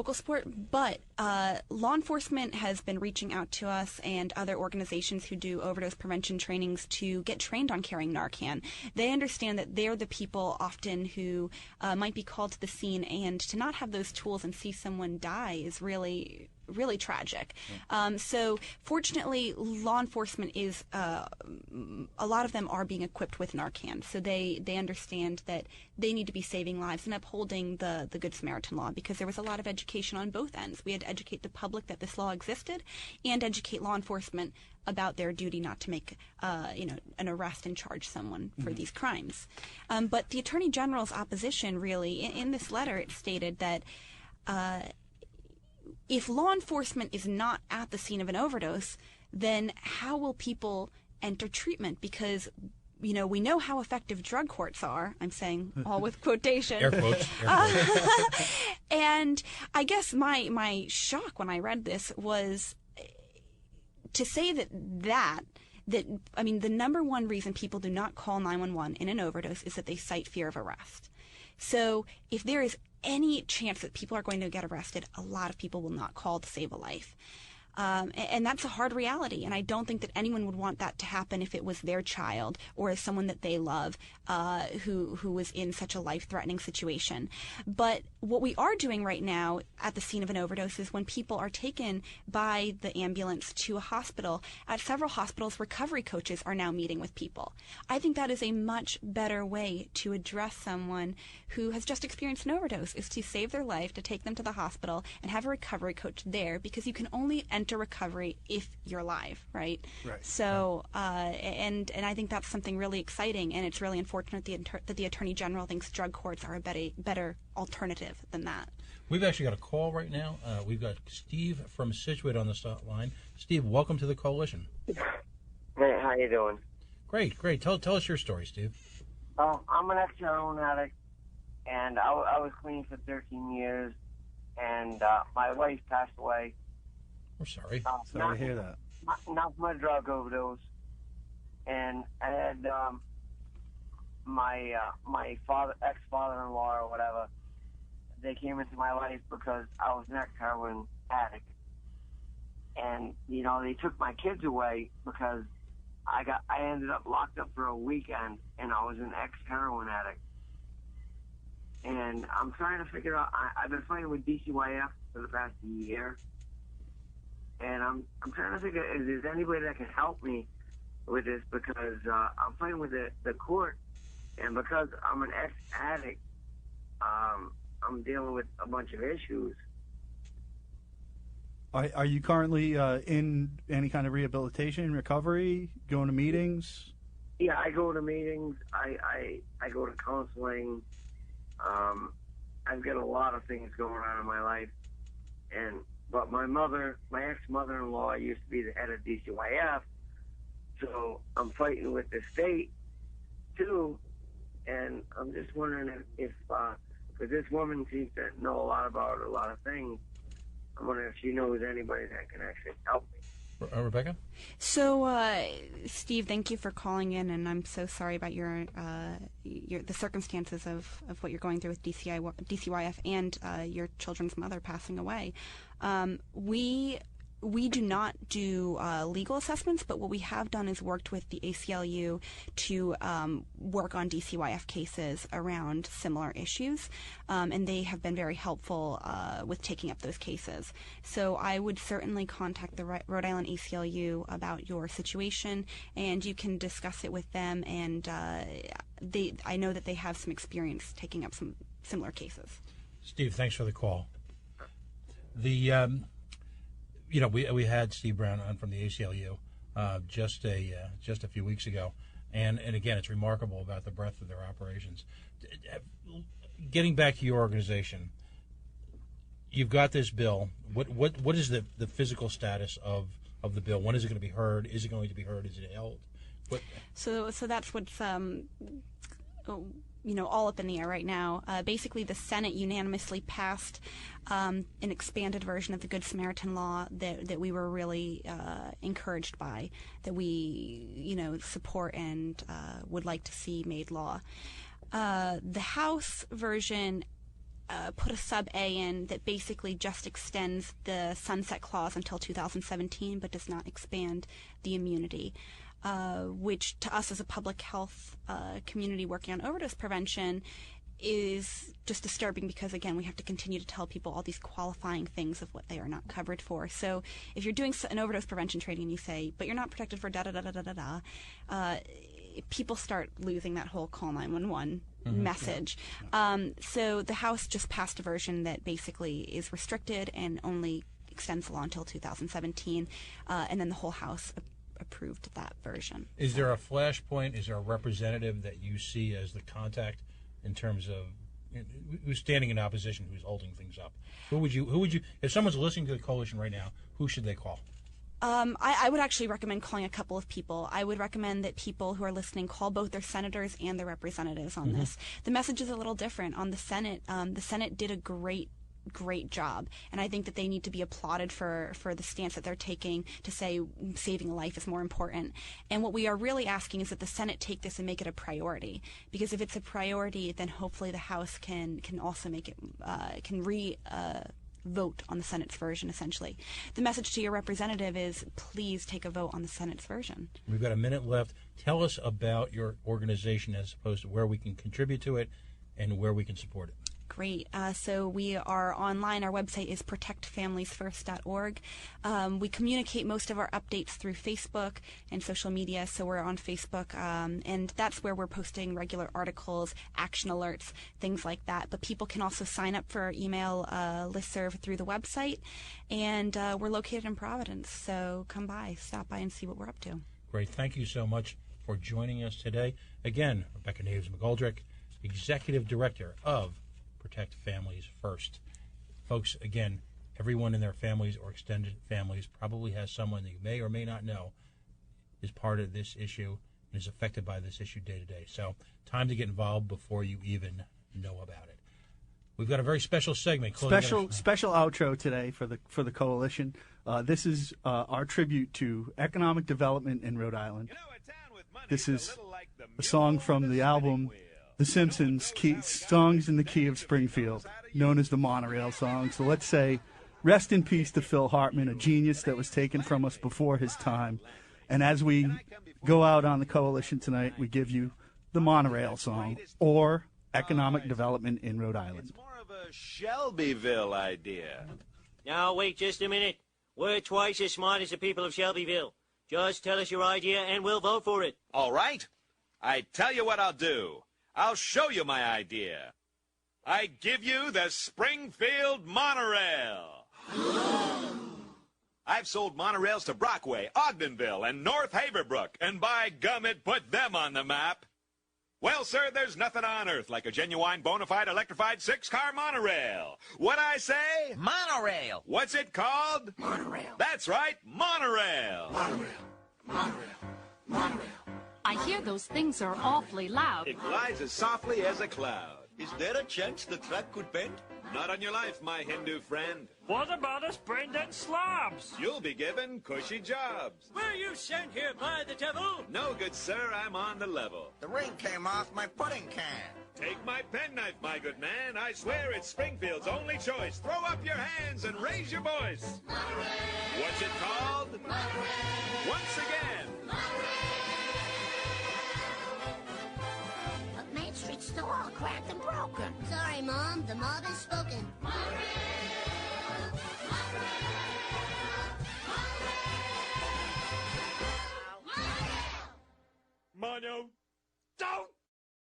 typical sport, but law enforcement has been reaching out to us and other organizations who do overdose prevention trainings to get trained on carrying Narcan. They understand that they're the people often who might be called to the scene, and to not have those tools and see someone die is really tragic. So fortunately, law enforcement is, a lot of them are being equipped with Narcan. So they understand that they need to be saving lives and upholding the Good Samaritan law, because there was a lot of education on both ends. We had to educate the public that this law existed and educate law enforcement about their duty not to make, an arrest and charge someone for these crimes. But the Attorney General's opposition really, in this letter, it stated that if law enforcement is not at the scene of an overdose, then how will people enter treatment? Because, we know how effective drug courts are. I'm saying all with quotation. Air quotes. And I guess my shock when I read this was to say that the number one reason people do not call 911 in an overdose is that they cite fear of arrest. So if there is any chance that people are going to get arrested, a lot of people will not call to save a life. And that's a hard reality, and I don't think that anyone would want that to happen if it was their child or someone that they love who was in such a life-threatening situation. But what we are doing right now at the scene of an overdose is when people are taken by the ambulance to a hospital, at several hospitals, recovery coaches are now meeting with people. I think that is a much better way to address someone who has just experienced an overdose, is to save their life, to take them to the hospital and have a recovery coach there, because you can only enter recovery if you're alive, right? So, and I think that's something really exciting, and it's really unfortunate that the Attorney General thinks drug courts are a better alternative than that. We've actually got a call right now. We've got Steve from Scituate on the line. Steve, welcome to the Coalition. Hey, how you doing? Great. Tell us your story, Steve. I'm an ex-heroin addict, and I was clean for 13 years, and my wife passed away. We're sorry. Sorry to hear that. Not from a drug overdose. And I had my ex-father-in-law or whatever. They came into my life because I was an ex-heroin addict. And, they took my kids away because I ended up locked up for a weekend, and I was an ex-heroin addict. And I'm trying to figure out, I've been fighting with DCYF for the past year. And I'm trying to figure if there's anybody that can help me with this, because I'm fighting with the court, and because I'm an ex-addict, I'm dealing with a bunch of issues. Are you currently in any kind of rehabilitation, recovery, going to meetings? Yeah, I go to meetings. I go to counseling. I've got a lot of things going on in my life, but my ex-mother-in-law used to be the head of DCYF, so I'm fighting with the state too, and I'm just wondering if because this woman seems to know a lot about a lot of things, I'm wondering if she knows anybody that can actually help me. Rebecca? So, Steve, thank you for calling in, and I'm so sorry about the circumstances of what you're going through with DCYF and your children's mother passing away. We do not do legal assessments, but what we have done is worked with the ACLU to work on DCYF cases around similar issues, and they have been very helpful with taking up those cases. So I would certainly contact the Rhode Island ACLU about your situation, and you can discuss it with them, and I know that they have some experience taking up some similar cases. Steve, thanks for the call. We had Steve Brown on from the ACLU just a few weeks ago, and again, it's remarkable about the breadth of their operations. Getting back to your organization, you've got this bill. What is the physical status of the bill? When is it going to be heard? Is it going to be heard? Is it held? So that's what's all up in the air right now. Basically, the Senate unanimously passed an expanded version of the Good Samaritan law that we were really encouraged by, that we support and would like to see made law. The House version put a sub A in that basically just extends the sunset clause until 2017, but does not expand the immunity, which to us as a public health community working on overdose prevention is just disturbing because, again, we have to continue to tell people all these qualifying things of what they are not covered for. So if you're doing an overdose prevention training and you say, but you're not protected for da-da-da-da-da-da, people start losing that whole call 911 message. So the House just passed a version that basically is restricted and only extends the law until 2017, and then the whole House approved that version. Is there a flashpoint? Is there a representative that you see as the contact in terms of who's standing in opposition, who's holding things up? Who would you, if someone's listening to the coalition right now, who should they call? I would actually recommend calling a couple of people. I would recommend that people who are listening call both their senators and their representatives on this. The message is a little different. On the Senate, did a great job, and I think that they need to be applauded for the stance that they're taking to say saving a life is more important. And what we are really asking is that the Senate take this and make it a priority, because if it's a priority, then hopefully the House can also make it vote on the Senate's version, essentially. The message to your representative is please take a vote on the Senate's version. We've got a minute left. Tell us about your organization as opposed to where we can contribute to it and where we can support it. Great. So we are online. Our website is protectfamiliesfirst.org. We communicate most of our updates through Facebook and social media. So we're on Facebook, and that's where we're posting regular articles, action alerts, things like that. But people can also sign up for our email listserv through the website. And we're located in Providence. So come by, stop by, and see what we're up to. Great. Thank you so much for joining us today. Again, Rebecca Naves-McGoldrick, Executive Director of Protect Families First. Folks, again, everyone in their families or extended families probably has someone that you may or may not know is part of this issue and is affected by this issue day to day. So time to get involved before you even know about it. We've got a very special segment. Special outro today for the coalition. This is our tribute to economic development in Rhode Island. This is a song from the album The Simpsons, Songs in the Key of Springfield, known as the Monorail song. So let's say, rest in peace to Phil Hartman, a genius that was taken from us before his time. And as we go out on the coalition tonight, we give you the Monorail song, or economic development in Rhode Island. It's more of a Shelbyville idea. Now, wait just a minute. We're twice as smart as the people of Shelbyville. Just tell us your idea and we'll vote for it. All right. I tell you what I'll do. I'll show you my idea. I give you the Springfield Monorail. I've sold monorails to Brockway, Ogdenville, and North Haverbrook, and by gum, it put them on the map. Well, sir, there's nothing on earth like a genuine, bona fide, electrified 6-car monorail. What I say? Monorail. What's it called? Monorail. That's right, monorail. Monorail. Monorail. Monorail. I hear those things are awfully loud. It glides as softly as a cloud. Is there a chance the track could bend? Not on your life, my Hindu friend. What about us brain-dead slobs? You'll be given cushy jobs. Were you sent here by the devil? No, good sir, I'm on the level. The ring came off my pudding can. Take my penknife, my good man. I swear it's Springfield's only choice. Throw up your hands and raise your voice. Monorail. What's it called? Monorail. Once again. Monorail. But Main Street's still all cracked and broken. Sorry, Mom. The mob has spoken. Monorail. Monorail. Mono, don't